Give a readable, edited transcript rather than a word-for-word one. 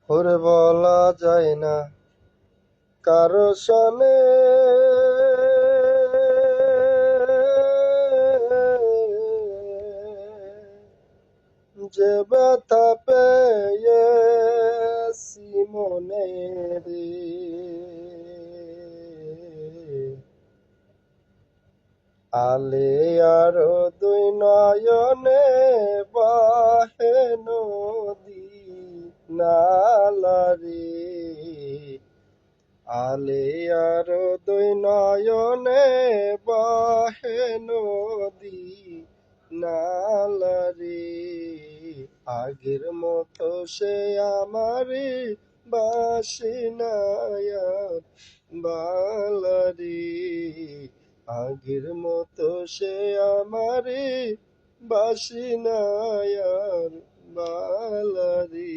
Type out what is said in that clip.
ওরে বলা যায় না কারো সনে, যে ব্যথা পেয়েছি মনে রে। আলে আরো দুই নয়নে বাহে নদী নালারে। আলে আরো দুই নয়নে বাহে নদী নালারে। আগের মতো সে আমারে বাসে না আর বালারে। আগের মতো সে আমারে বাসে না আর বালারে।